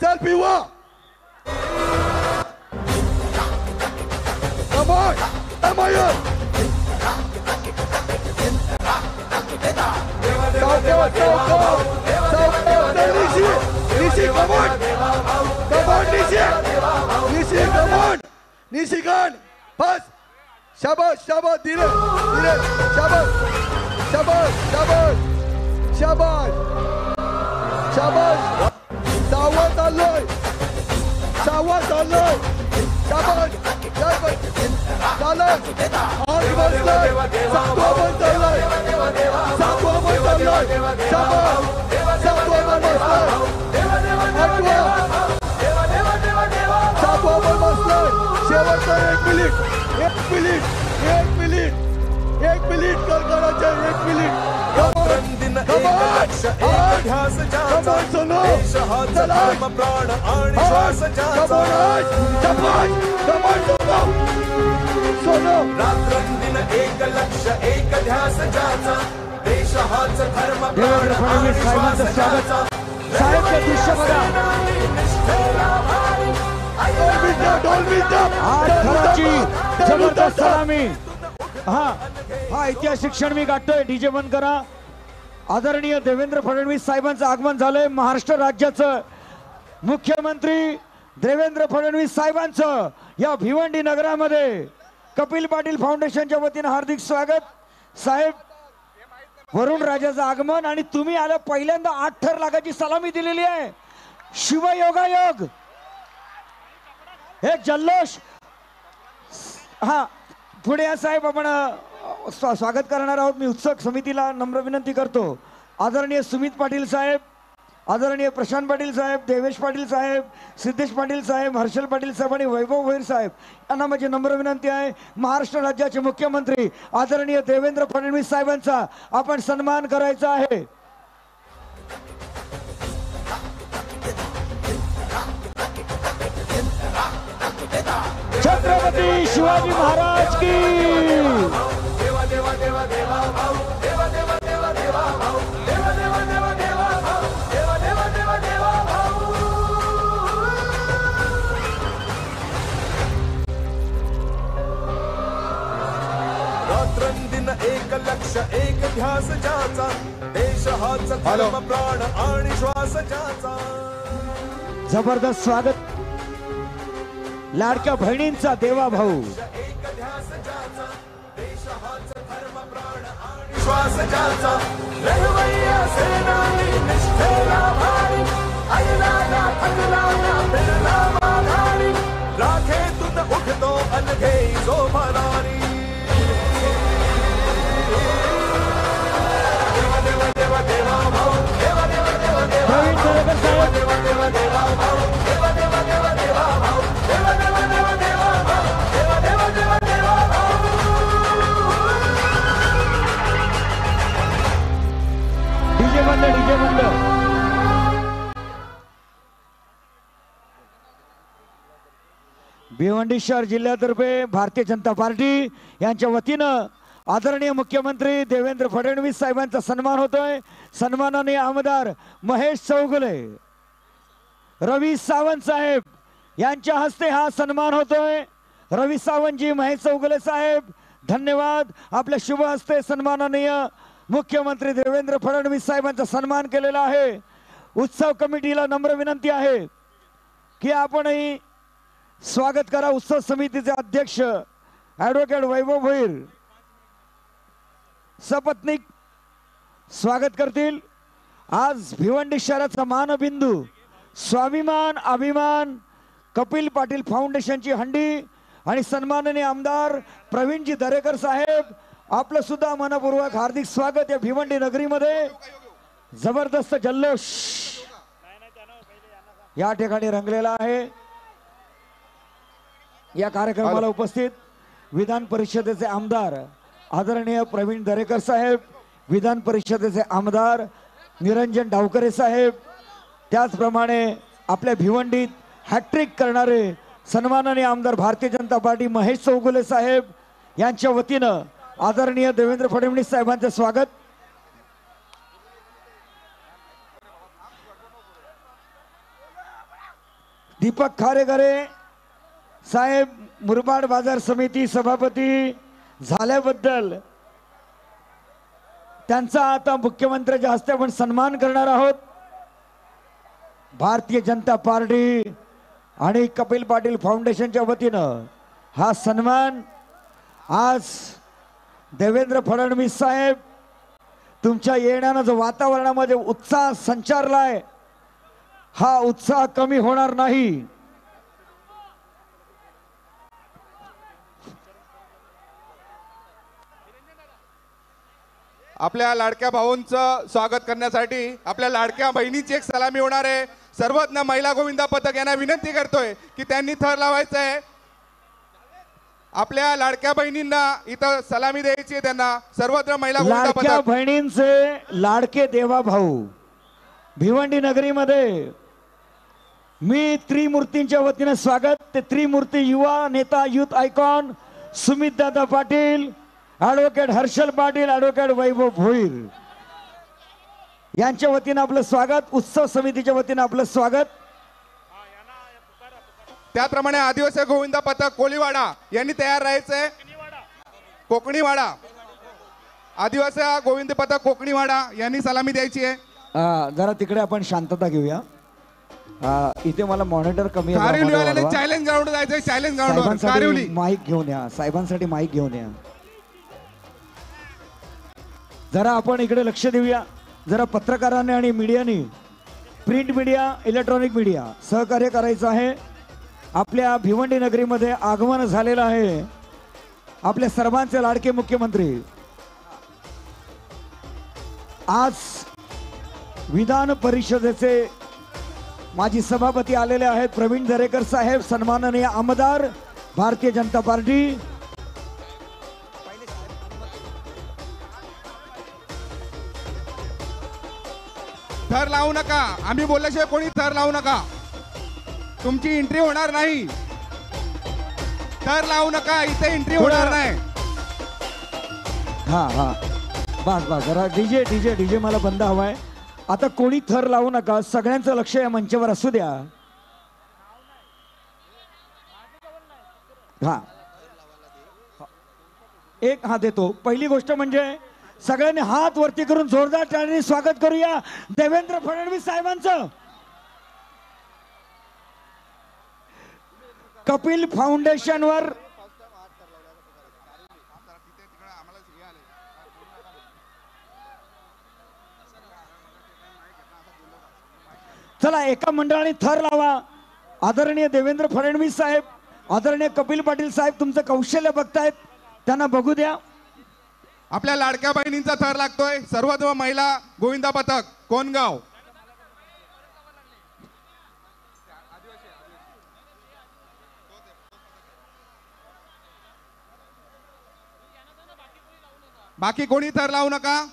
चल पिवा कमाय कमाय निशिकान बस शाबाश शाबाश धीरे धीरे शाबाश शाबाश शाबाश शाबाश शाबाश सावध चाललोय शाबाश चाललोय शाबाश चाललोय आठ बसलोय सातवा पण चाललोय सातवा पण चाललोय शाबाश सातवा पण बसलोय आठवा सातवा पण बसलोय शेवटचा 1 मिनिट 1 मिनिट 1 मिनिट 1 मिनिट कर करायचं 1 मिनिट रात्रंदिन एक लक्ष एक ध्यास ज्याचा देश हाच धर्म प्राण आणि श्वास ज्याचा साहेबचे दृश्य बघा जबरदस्त सलामी हा ऐतिहासिक क्षण मी गाठतोय डीजे बंद करा आदरणीय देवेंद्र फडणवीस साहेबांचं आगमन झालंय महाराष्ट्र राज्याचं मुख्यमंत्री देवेंद्र फडणवीस साहेबांचं या भिवंडी नगरामध्ये कपिल पाटील फाउंडेशनच्या वतीने हार्दिक स्वागत साहेब वरुण राजाचं आगमन आणि तुम्ही आलं पहिल्यांदा 8 लाखाची सलामी दिलेली आहे शिवयोगायोग हे जल्लोष हा पुढे या साहेब आपण स्वागत करणार आहोत मी उत्सव समितीला नम्र विनंती करतो आदरणीय सुमित पाटील साहेब आदरणीय प्रशांत पाटील साहेब देवेश पाटील साहेब सिद्धेश पाटील साहेब हर्षल पाटील साहेब आणि वैभव भोईर साहेब यांना माझी नम्र विनंती आहे महाराष्ट्र राज्याचे मुख्यमंत्री आदरणीय देवेंद्र फडणवीस साहेबांचा आपण सन्मान करायचा आहे छत्रपती शिवाजी महाराज की देवा देवा देवा देवा भाऊ देवा देवा देवा देवा भाऊ देवा देवा देवा देवा भाऊ देवा देवा देवा देवा भाऊ रात्रंदिन एक लक्ष एक ध्यास ज्याचा देश हाच धर्म प्राण आणि श्वास ज्याचा जबरदस्त स्वागत लाडक्या बहिणींचा देवा भाऊ श्वास ज्याचा लढवय्या सेनानी निष्ठेला भारी आयला ना थकला ना फिरला माघारी राखेतून उठतो अलघे जो भरारी देवा देवा देवा देवा भाऊ देवा देवा देवा देवा देवा देवा देवा भाऊ देवा देवा देवा देवा भाऊ देवा देवा देवा देवा भाऊ देवा देवा देवा देवा भाऊ डीजे बंद भिवंडी शहर जिल्ह्यातर्फे भारतीय जनता पार्टी यांच्या वतीनं आदरणीय मुख्यमंत्री देवेंद्र फडणवीस साहेबांचा सन्मान होतोय सन्माननीय आमदार महेश चौगुले रवी सावंत साहेब यांच्या हस्ते हा सन्मान होतोय रवी सावंतजी महेश चौगुले साहेब धन्यवाद आपल्या शुभ हस्ते सन्माननीय मुख्यमंत्री देवेंद्र फडणवीस साहेबांचा सन्मान केलेला आहे उत्सव कमिटीला नम्र विनंती आहे की आपणही स्वागत करा उत्सव समितीचे अध्यक्ष ॲडव्होकेट वैभव भोईर सपत्नीक स्वागत करतील आज भिवंडी शहराचा मानबिंदू स्वाभिमान अभिमान कपिल पाटील फाउंडेशनची हंडी आणि सन्माननीय आमदार प्रवीणजी दरेकर साहेब आपलं सुद्धा मनपूर्वक हार्दिक स्वागत या भिवंडी नगरीमध्ये जबरदस्त जल्लोष या ठिकाणी रंगलेला आहे या कार्यक्रमाला उपस्थित विधान परिषदेचे आमदार आदरणीय प्रवीण दरेकर साहेब विधान परिषदेचे आमदार निरंजन डावकरे साहेब त्याचप्रमाणे आपल्या भिवंडीत हॅट्रिक करणारे सन्माननीय आमदार भारतीय जनता पार्टी महेश चौगुले साहेब यांच्या वतीनं आदरणीय देवेंद्र फडणवीस साहेबांचे स्वागत. दीपक खारेकरे साहेब मुरबाड बाजार समिती सभापती झाल्याबद्दल त्यांचा आता मुख्यमंत्र्यांच्या हस्ते आपण सन्मान करणार आहोत. भारतीय जनता पार्टी आणि कपिल पाटील फाउंडेशनच्या वतीनं हा सन्मान आज देवेंद्र फडणवीस साहेब तुमच्या येण्यानं जो वातावरणामध्ये उत्साह संचारलाय हा उत्साह कमी होणार नाही. आपल्या लाडक्या भाऊंचं स्वागत करण्यासाठी आपल्या लाडक्या बहिणीची एक सलामी होणार आहे. सर्वज्ञ महिला गोविंदा पथक यांना विनंती करतोय की त्यांनी थर लावायचं आहे. आपल्या लाडक्या बहिणींना इथं सलामी द्यायची आहे. त्यांना सर्वज्ञ महिला गोविंदा लाडक्या पथक बहिणींचे लाडके देवा भाऊ भिवंडी नगरीमध्ये मी त्रिमूर्तींच्या वतीने स्वागत. ते त्रिमूर्ती युवा नेता youth icon Sumit Dada Patil, advocate Harshal Patil, advocate वैभव भोईर यांच्या वतीने आपलं स्वागत. उत्सव समितीच्या वतीने आपलं स्वागत. त्याप्रमाणे आदिवासी गोविंदा पथक कोळीवाडा यांनी तयार राहायचंय. कोकणीवाडा आदिवासी गोविंद पथक कोकणीवाडा यांनी सलामी द्यायची आहे. जरा तिकडे आपण शांतता घेऊया. इथे मला मॉनिटर कमी आहे. कारिवलीवाल्याने चॅलेंज ग्राउंड जायचंय. चॅलेंज ग्राउंड कारिवली माईक घेऊन या. साहेबांसाठी माईक घेऊन या. जरा आपण इकडे लक्ष देऊया. जरा पत्रकारांनी आणि मीडियानी प्रिंट मीडिया इलेक्ट्रॉनिक मीडिया सहकार्य करायचं आहे. आपल्या भिवंडी नगरीमध्ये आगमन झालेलं आहे आपल्या सर्वांचे लाडके मुख्यमंत्री. आज विधान परिषदेचे माजी सभापती आलेले आहेत प्रवीण दरेकर साहेब, सन्माननीय आमदार भारतीय जनता पार्टी. थर लावू नका. आम्ही बोलल्याशिवाय कोणी थर लावू नका. तुमची एंट्री होणार नाही. थर लावू नका. इथे एंट्री होणार नाही. हा हा बस बस जरा डीजे डीजे डीजे मला बंद हवाय. आता कोणी थर लावू नका. सगळ्यांचं लक्ष या मंचावर असू द्या. हा एक हा देतो. पहिली गोष्ट म्हणजे सगळ्यांनी हात वरती करून जोरदार टाळ्यांनी स्वागत करूया देवेंद्र फडणवीस साहेबांचं. कपिल फाउंडेशनवर चला एका मंडळाने थर लावा. आदरणीय देवेंद्र फडणवीस साहेब, आदरणीय कपिल पाटील साहेब तुमचं कौशल्य बघतायत, त्यांना बघू द्या. आपल्या लाडक्या बहिणींचा थर लागतोय. सर्वधर्म महिला गोविंदा पथक कोणगाव. बाकी कोणी थर लावू नका.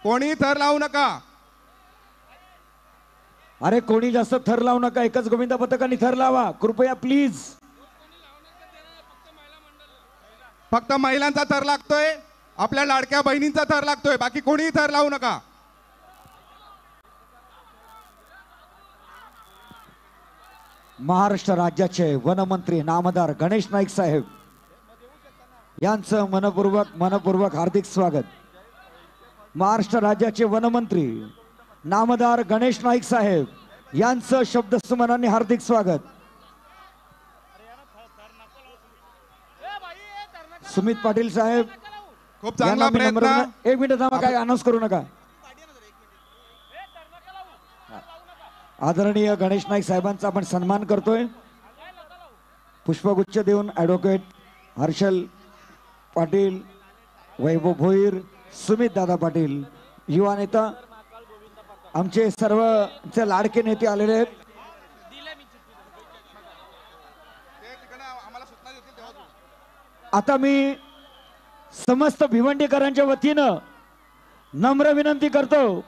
कोणी थर लावू नका. अरे कोणी जास्त थर लावू नका. एकच गोविंदा पथकाने थर लावा कृपया प्लीज. फक्त महिलांचा थर लागतोय. आपल्या लाडक्या बहिणींचा थर लागतोय. बाकी कोणीही थर लावू नका. महाराष्ट्र राज्याचे वनमंत्री नामदार गणेश नाईक साहेब यांचं मनपूर्वक हार्दिक स्वागत. महाराष्ट्र राज्याचे वनमंत्री नामदार गणेश नाईक साहेब यांचं शब्दसुमनांनी हार्दिक स्वागत. सुमित पाटील साहेब खूप चांगला प्रयत्न. एक मिनिट थांबा. काय अनाउन्स करू नका. आदरणीय गणेश नाईक साहेबांचा आपण सन्मान करतोय. पुष्पगुच्छ देऊन ॲडव्होकेट हर्षल पाटील, वैभव भोईर, सुमित दादा पाटील युवा नेता आमचे सर्वचे लाडके नेते आलेले आहेत. आता मी समस्त भिवंडीकरांच्या वतीनं नम्र विनंती करतो.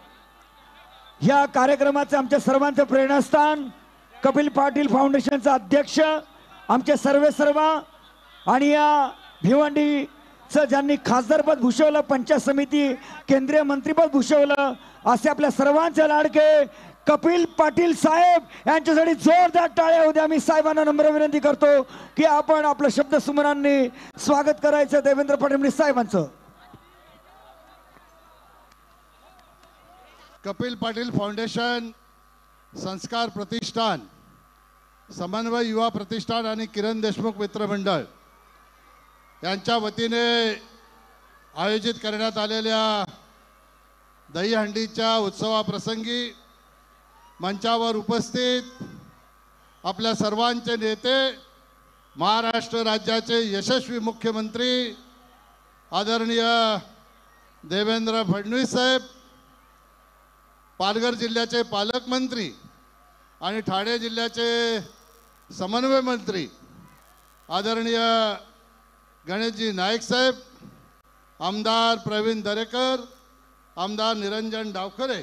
या कार्यक्रमाचे आमच्या सर्वांचे प्रेरणास्थान कपिल पाटील फाउंडेशनचा अध्यक्ष आमचे सर्वेसर्वा आणि या भिवंडीचं ज्यांनी खासदारपद भूषवलं, पंचायत समिती केंद्रीय मंत्रीपद भूषवलं, असे आपल्या सर्वांचे लाडके कपिल पाटील साहेब यांच्यासाठी जोरदार टाळ्या होऊ द्या. मी साहेबांना नम्र विनंती करतो की आपण आपलं शब्दसुमनांनी स्वागत करायचं देवेंद्र फडणवीस साहेबांचं. कपिल पाटील फाउंडेशन, संस्कार प्रतिष्ठान, समन्वय युवा प्रतिष्ठान आणि किरण देशमुख मित्रमंडळ यांच्या वतीने आयोजित करण्यात आलेल्या दहीहंडीच्या उत्सवाप्रसंगी मंचावर उपस्थित आपल्या सर्वांचे नेते, महाराष्ट्र राज्याचे यशस्वी मुख्यमंत्री आदरणीय देवेंद्र फडणवीस साहेब, पालघर जिल्ह्याचे पालकमंत्री आणि ठाणे जिल्ह्याचे समन्वय मंत्री आदरणीय गणेशजी नाईक साहेब, आमदार प्रवीण दरेकर, आमदार निरंजन डावखरे,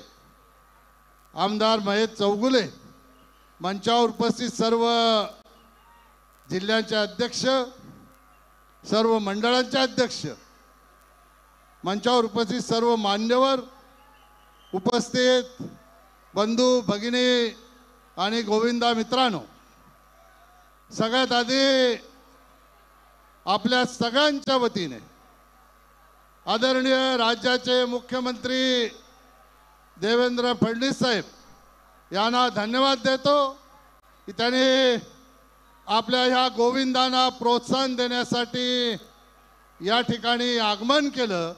आमदार महेश चौगुले, मंचावर उपस्थित सर्व जिल्ह्यांचे अध्यक्ष, सर्व मंडळांचे अध्यक्ष, मंचावर उपस्थित सर्व मान्यवर, उपस्थित बंधू भगिनी आणि गोविंदा मित्रांनो, सगळ्यात आधी आपल्या सगळ्यांच्या वतीने आदरणीय राज्याचे मुख्यमंत्री देवेंद्र फडणवीस साहेब यांना धन्यवाद देतो की त्यांनी आपल्या ह्या गोविंदांना प्रोत्साहन देण्यासाठी या ठिकाणी आगमन केलं.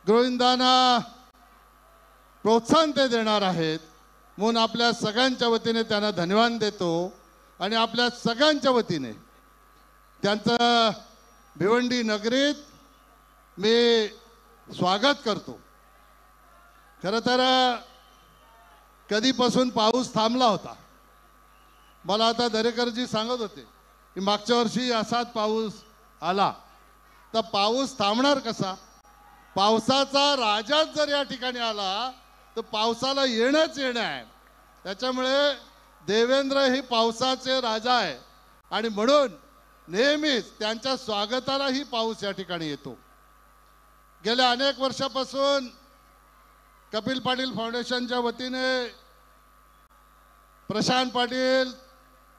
गोविंदांना प्रोत्साहन ते देणार आहेत म्हणून आपल्या सगळ्यांच्या वतीने त्यांना धन्यवाद देतो आणि आपल्या सगळ्यांच्या वतीने त्यांचं भिवंडी नगरीत मी स्वागत करतो. खरं तर कधीपासून पाऊस थांबला होता. मला आता दरेकरजी सांगत होते की मागच्या वर्षी असाच पाऊस आला, तर पाऊस थांबणार कसा? पावसाचा राजाच जर या ठिकाणी आला तर पावसाला येणंच येणं आहे. त्याच्यामुळे देवेंद्र ही पावसाचे राजा आहे आणि म्हणून नेहमीच त्यांच्या स्वागतालाही पाऊस या ठिकाणी येतो. गेल्या अनेक वर्षापासून कपिल पाटील फाउंडेशनच्या वतीने प्रशांत पाटील,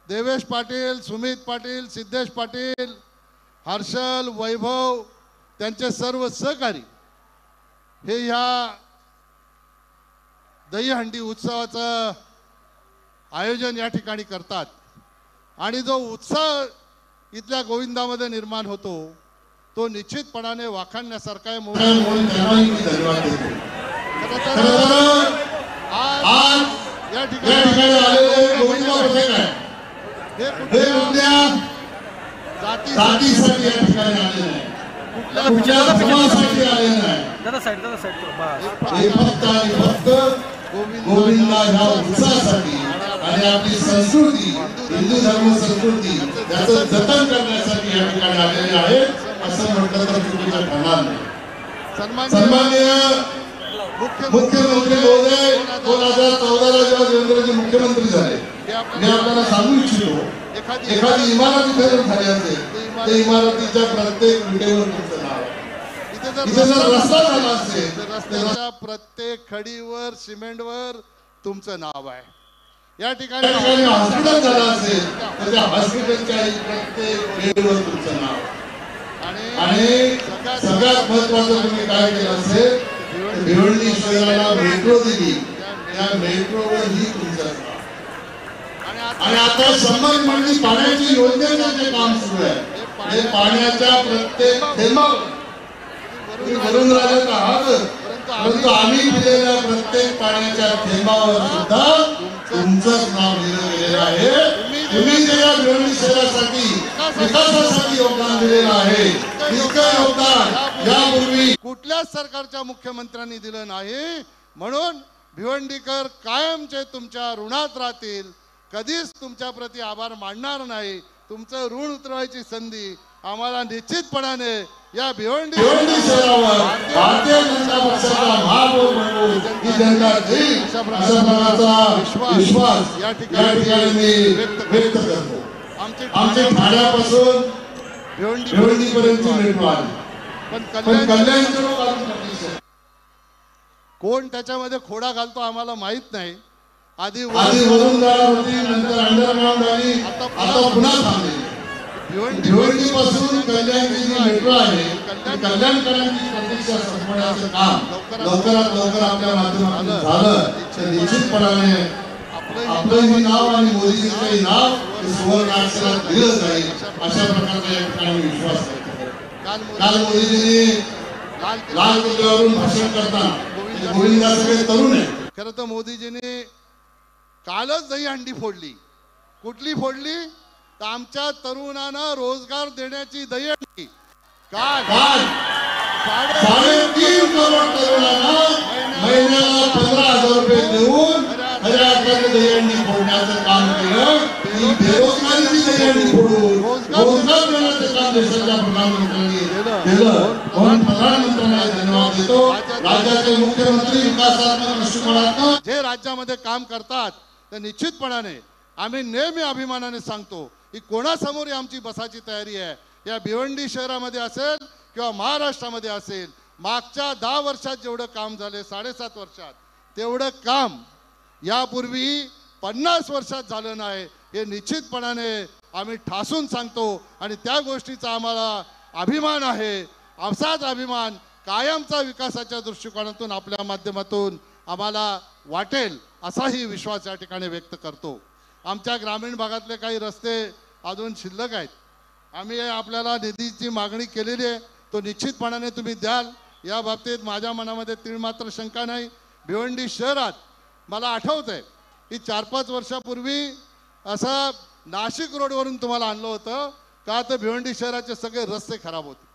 देवेश पाटील, सुमित पाटील, सिद्धेश पाटील, हर्षल, वैभव, त्यांचे सर्व सहकारी हे ह्या दहीहंडी उत्सवाचं आयोजन या ठिकाणी करतात आणि जो उत्साह इथल्या गोविंदामध्ये निर्माण होतो तो निश्चितपणाने वाखाणण्यासारखा आहे. म्हणून त्यांनाही मी धन्यवाद देतो. आज या ठिकाणी आलेले गोविंद पथक आहे हे कुठल्या जातीसाठी या ठिकाणी आलेले आहे, कुठल्या समाजासाठी आलेले नाही. हे फक्त आणि फक्त गोविंदा ह्या उत्सवासाठी आणि आपली संस्कृती, हिंदू धर्म संस्कृती त्याचं जतन करण्यासाठी या ठिकाणी आलेले आहेत असं म्हटलं तर चुकीचं ठरणार नाही. सन्माननीय मुख्यमंत्री महोदय 2014ला जेव्हा देवेंद्रजी मुख्यमंत्री झाले, मी आपल्याला सांगू इच्छितो एखादी इमारत इथे जर झाली असेल तर इमारतीच्या प्रत्येक विटेवर तुमचं नाव आहे. इथे जर रस्ता झाला असेल तर रस्त्याच्या प्रत्येक खडीवर, सिमेंटवर तुमचं नाव आहे. या ठिकाणी हॉस्पिटल झालं असेल तर त्या हॉस्पिटलच्या प्रत्येक बेडवर तुमचं नाव. आणि सगळ्यात महत्वाचं तुम्ही काय केलं असेल, भिवंडी शहराला मेट्रो दिली, त्या मेट्रोवर ही तुमचं नाव. आणि आता संबंध म्हणजे पाण्याची योजनेचं जे काम सुरू आहे ते पाण्याच्या प्रत्येक थेंबावर वरून राहत आहात, परंतु आम्ही दिलेल्या प्रत्येक पाण्याच्या थेंबावर सुद्धा तुमचंच नाव लिहिलं गेलेलं आहे. तुम्ही जे या भिवंडी शहरासाठी विकासासाठी योगदान दिलेलं आहे इतकं योगदान यापूर्वी कुठल्याच सरकारच्या मुख्यमंत्र्यांनी दिलं नाही. म्हणून भिवंडीकर कायमचे तुमच्या ऋणात राहतील, कधीच तुमच्या प्रती आभार मानणार नाही. तुमचं ऋण उतरवायची संधी आम्हाला निश्चितपणाने या भिवंडी शहरावर भारतीय जनता पक्षाचा महापौर म्हणून ही जनता देईल अशा प्रकारचा विश्वास या ठिकाणी मी व्यक्त करतो. आमचे ठाण्यापासून भिवंडीपर्यंतची मेट्रो आली, पण कल्याणचे लोक अजून प्रतीक्षा आहेत. कोण त्याच्यामध्ये खोडा घालतो आम्हाला माहित नाही. आधी वरून जाणार होती, नंतर अंडरग्राऊंड झाली, आता पुन्हा थांबली. भिवंडीपासून कल्याणची जी मेट्रो आहे, कल्याणकरांची प्रतीक्षा संपवण्याचं काम लवकरात लवकर आपल्या माध्यमातून झालं तर निश्चितपणाने आपलंही नाव आणि मोदीजींचंही नाव सुवर्ण अक्षरात दिलं जाईल, अशा प्रकारचा या ठिकाणी विश्वास करतो. काल मोदीजींनी लाल किल्ल्यावरून भाषण करताना गोविंदासारखे तरुण आहे. खरं तर मोदीजींनी कालच दहीहंडी फोडली. कुठली फोडली? तर आमच्या तरुणांना रोजगार देण्याची दहीहंडी. काल 3.5 करोड तरुणांना महिन्याला 15,000 रुपये देऊन खऱ्या अर्थाने दहीहंडी फोडण्याचं काम केलं. ही बेरोजगारीची दहीहंडी फोडून रोजगार देण्याचं काम देशाच्या प्रधानमंत्र्यांनी केलं. म्हणून प्रधानमंत्र्यांना धन्यवाद देतो. राज्याचे मुख्यमंत्री विकासात्मक दृष्टिकोनातून जे राज्यामध्ये काम करतात तर निश्चितपणाने आम्ही नेहमी अभिमानाने सांगतो की कोणासमोर आमची बसाची तयारी आहे. या भिवंडी शहरामध्ये असेल किंवा महाराष्ट्रामध्ये असेल, मागच्या 10 वर्षात जेवढं काम झाले, 7.5 वर्षात तेवढं काम यापूर्वी 50 वर्षात झालं नाही, हे निश्चितपणाने आम्ही ठासून सांगतो. आणि त्या गोष्टीचा आम्हाला अभिमान आहे. असाच अभिमान कायमचा विकासाच्या दृष्टिकोनातून आपल्या माध्यमातून आम्हाला वाटेल असाही विश्वास या ठिकाणी व्यक्त करतो. आमच्या ग्रामीण भागातले काही रस्ते अजून शिल्लक आहेत. आम्ही आपल्याला निधीची मागणी केलेली आहे, तो निश्चितपणाने तुम्ही द्याल या बाबतीत माझ्या मनामध्ये तीळ मात्र शंका नाही. भिवंडी शहरात मला आठवत आहे की 4-5 वर्षापूर्वी असं नाशिक रोडवरून तुम्हाला आणलं होतं का, तर भिवंडी शहराचे सगळे रस्ते खराब होते.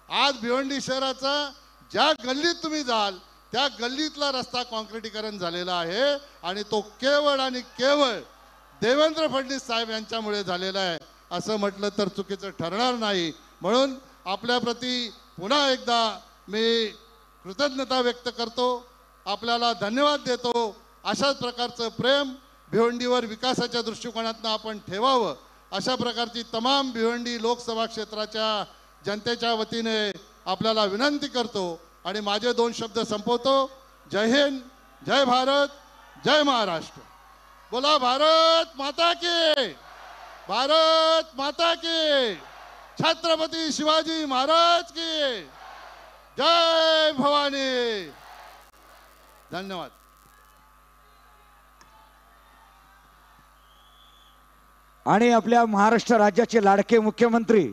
आज भिवंडी शहराचा ज्या गल्लीत तुम्ही जाल त्या गल्लीतला रस्ता कॉन्क्रिटीकरण झालेला आहे आणि तो केवळ आणि केवळ देवेंद्र फडणवीस साहेब यांच्यामुळे झालेला आहे असं म्हटलं तर चुकीचं ठरणार नाही. म्हणून आपल्याप्रती पुन्हा एकदा मी कृतज्ञता व्यक्त करतो, आपल्याला धन्यवाद देतो. अशाच प्रकारचं प्रेम भिवंडीवर विकासाच्या दृष्टिकोनातून आपण ठेवावं अशा प्रकारची तमाम भिवंडी लोकसभा क्षेत्राच्या जनतेच्या वतीने आपल्याला विनंती करतो आणि माझे 2 शब्द संपवतो. जय हिंद, जय भारत, जय महाराष्ट्र. बोला भारत माता की, भारत माता की, छत्रपती शिवाजी महाराज की जय भवानी. धन्यवाद. आणि आपल्या महाराष्ट्र राज्याचे लाडके मुख्यमंत्री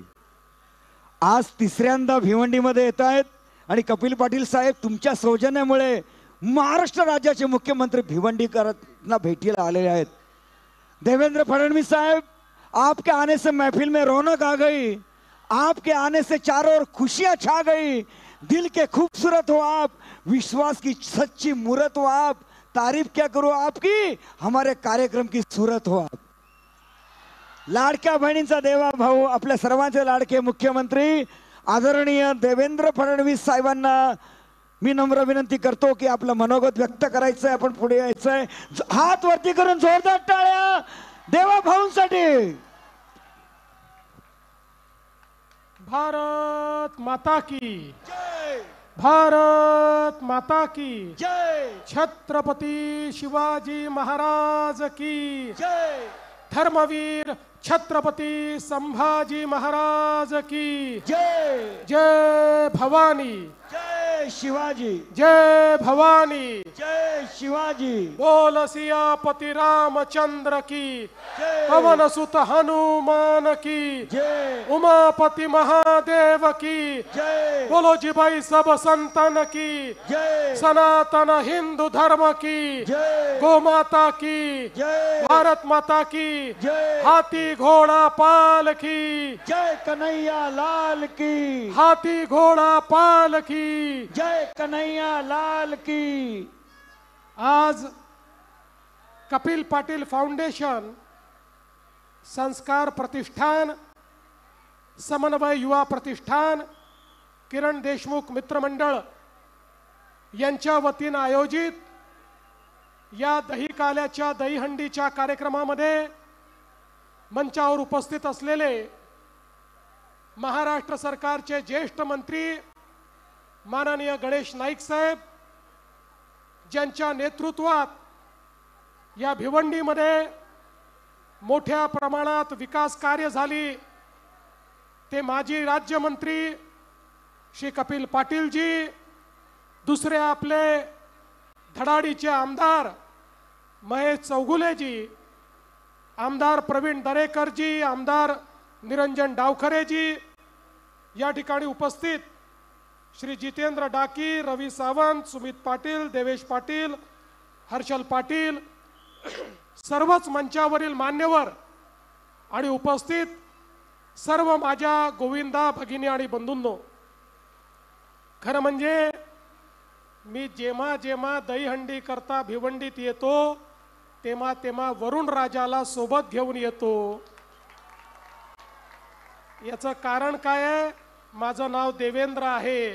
आज 3ऱ्यांदा भिवंडीमध्ये येत आहेत आणि कपिल पाटील साहेब तुमच्या सौजन्यामुळे महाराष्ट्र राज्याचे मुख्यमंत्री भिवंडीकरांना भेटीला आलेले आहेत. देवेंद्र फडणवीस साहब, आपके आने से महफिल में रौनक आ गई, आपके आने से चारों ओर खुशियां छा गई. दिल के खूबसूरत हो आप, विश्वास की सच्ची मूरत हो आप, तारीफ क्या करो आपकी, हमारे कार्यक्रम की सूरत हो आप. लाडक्या बहिणींचा देवा भाऊ, आपल्या सर्वांचे लाडके मुख्यमंत्री आदरणीय देवेंद्र फडणवीस साहेबांना मी नम्र विनंती करतो की आपलं मनोगत व्यक्त करायचं आहे, आपण पुढे यायचंय. हात वरती करून जोरदार टाळ्या देवा भाऊंसाठी. भारत माता की जय, भारत माता की जय, छत्रपती शिवाजी महाराज की जय, धर्मवीर छत्रपती संभाजी महाराज की जय, जय भवानी, जय शिवाजी, जय भवानी, जय शिवाजी, बोल सियापति रामचंद्र की, जय, पवन सुत हनुमान की, जय, उमापति महादेव की, जय, बोलो जी भाई सब संतन की, जय, सनातन हिंदू धर्म की, जय, गौ माता की, जय, भारत माता की, जय, हाथी घोड़ा पाल की, जय कन्हैया लाल की, हाथी घोड़ा पाल की. जय कन्हैया लाल की. आज कपिल पाटील फाउंडेशन, संस्कार प्रतिष्ठान, समन्वय युवा प्रतिष्ठान, किरण देशमुख मित्रमंडळ यांच्या वतीनं आयोजित या दही काल्याच्या दहीहंडीच्या कार्यक्रमामध्ये मंचावर उपस्थित असलेले महाराष्ट्र सरकारचे ज्येष्ठ मंत्री माननीय गणेश नाईक साहेब, ज्यांच्या नेतृत्वात या भिवंडीमध्ये मोठ्या प्रमाणात विकास कार्य झाली, ते माजी राज्यमंत्री श्री कपिल पाटीलजी, दुसरे आपले धडाडीचे आमदार महेश चौगुलेजी, आमदार प्रवीण दरेकरजी, आमदार निरंजन डावखरेजी, या ठिकाणी उपस्थित श्री जितेंद्र डाकी, रवी सावंत, सुमित पाटील, देवेश पाटील, हर्षल पाटील, सर्वच मंचावरील मान्यवर आणि उपस्थित सर्व माझ्या गोविंदा भगिनी आणि बंधूंनो, खरं म्हणजे मी जेव्हा जेव्हा दहीहंडी करता भिवंडीत येतो तेव्हा तेव्हा वरुण राजाला सोबत घेऊन येतो. याचं कारण काय आहे? माझं नाव देवेंद्र आहे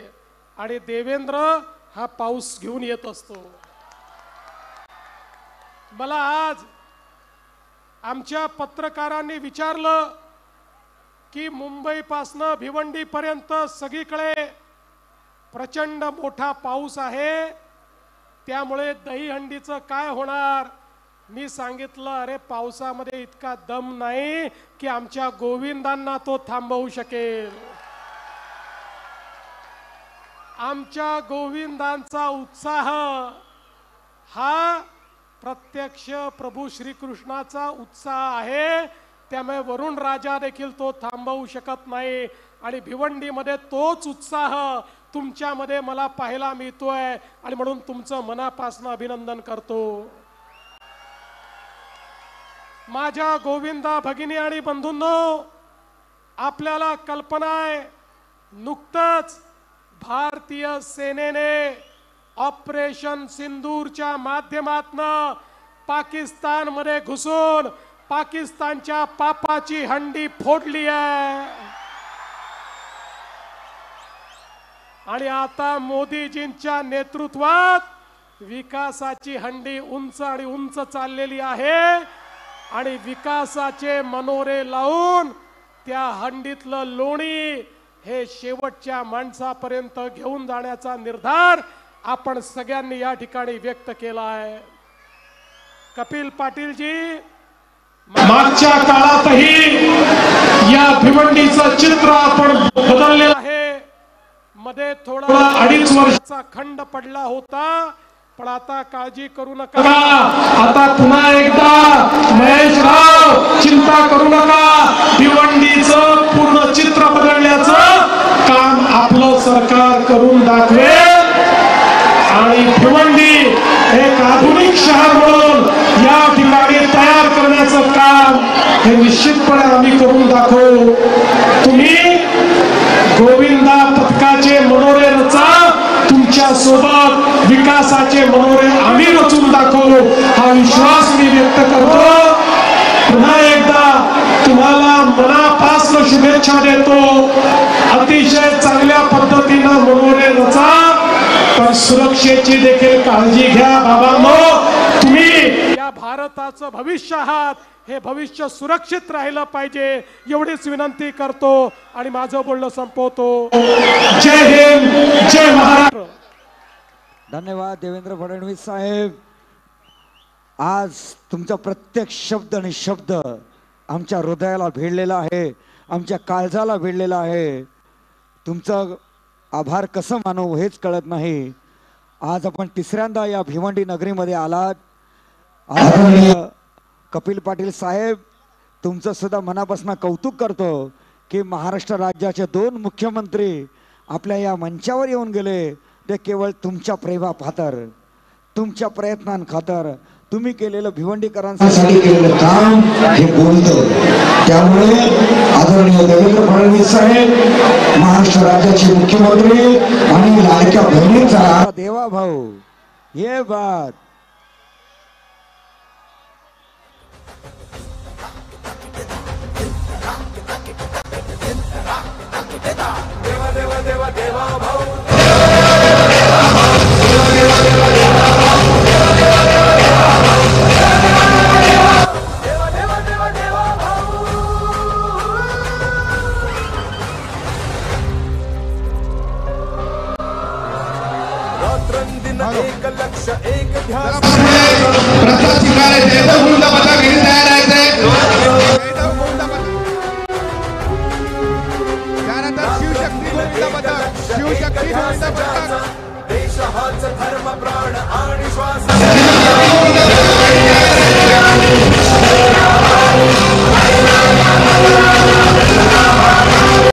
आणि देवेंद्र हा पाऊस घेऊन येत असतो. मला आज आमच्या पत्रकारांनी विचारलं की मुंबईपासनं भिवंडीपर्यंत सगळीकडे प्रचंड मोठा पाऊस आहे, त्यामुळे दहीहंडीचं काय होणार? मी सांगितलं, अरे पावसामध्ये इतका दम नाही की आमच्या गोविंदांना तो थांबवू शकेल. आमच्या गोविंदांचा उत्साह हा प्रत्यक्ष प्रभू श्रीकृष्णाचा उत्साह आहे, त्यामुळे वरुण राजा देखील तो थांबवू शकत नाही. आणि भिवंडीमध्ये तोच उत्साह तुमच्यामध्ये मला पाहायला मिळतोय आणि म्हणून तुमचं मनापासून अभिनंदन करतो. माझ्या गोविंदा भगिनी आणि बंधूंनो, आपल्याला कल्पना आहे, नुकतंच भारतीय सेनेने ऑपरेशन सिंदूरच्या माध्यमातून पाकिस्तानमध्ये घुसून पाकिस्तानच्या पापाची हंडी फोडली आहे. आणि आता मोदीजींच्या नेतृत्वात विकासाची हंडी उंच आणि उंच चाललेली आहे आणि विकासाचे मनोरे लावून त्या हंडीतलं लोणी हे शेवटच्या माणसापर्यंत घेऊन जाण्याचा निर्धार आपण सगळ्यांनी या ठिकाणी व्यक्त केला आहे. कपिल पाटीलजी, मागच्या काळातही या भिवंडीचं चित्र आपण बदललेलं आहे. मध्ये थोडा 2.5 वर्षाचा खंड पडला होता, पण आता काळजी करू नका, आता पुन्हा एकदा महेशराव चिंता करू नका, भिवंडीचं पूर्ण चित्र बदलण्याचं काम आपलं सरकार करून दाखवेल आणि भिवंडी एक आधुनिक शहर म्हणून या ठिकाणी तयार करण्याचं काम हे निश्चितपणे आम्ही करून दाखवू. तुम्ही गोविंदा पथकाचे मनोरे रचा, तुमच्या सोबत विकासाचे मनोरे आम्ही रचून दाखवू, हा विश्वास मी व्यक्त करतो. पुन्हा एकदा तुम्हाला मनापासून शुभेच्छा देतो. अतिशय चांगल्या पद्धतीनं मनोरे रचा, पण सुरक्षेची देखील काळजी घ्या बाबांनो. तुम्ही या भारताचं भविष्य आहात, हे भविष्य सुरक्षित राहिलं पाहिजे एवढीच विनंती करतो आणि माझं बोलणं संपवतो. जय हिंद, जय महाराष्ट्र. धन्यवाद देवेंद्र फडणवीस साहेब. आज तुमचा प्रत्येक शब्द आणि शब्द आमच्या हृदयाला भिडलेला आहे, आमच्या काळजाला भिडलेला आहे. तुमचं आभार कसं मानू हेच कळत नाही. आज आपण तिसऱ्यांदा या भिवंडी नगरीमध्ये आलात. आदरणीय कपिल पाटील साहेब, तुमचं सुद्धा मनापासून कौतुक करतो की महाराष्ट्र राज्याचे 2 मुख्यमंत्री आपल्या या मंचावर येऊन गेले, ते केवळ तुमच्या प्रेमाखातर, तुमच्या प्रयत्नांखातर, तुम्ही केलेलं भिवंडीकरांसाठी केलेलं काम हे बोलतं. त्यामुळे आदरणीय देवेंद्र फडणवीस साहेब, महाराष्ट्र राज्याचे मुख्यमंत्री आणि लाडक्या बहिणीचा देवा भाऊ, ये बात देवा देवा देवा देवा भाऊ देवा देवा देवा देवा भाऊ अन्न एक लक्ष एक ध्यास. प्रसाद शिंगारे जयदेव गोविंद पथक घेऊन तयार आहे जयदेव गोविंद पथक. त्यानंतर शिवशक्ती गोविंद पथक, शिवशक्ती गोविंद पथक. देश हाच धर्म प्राण आणि श्वास.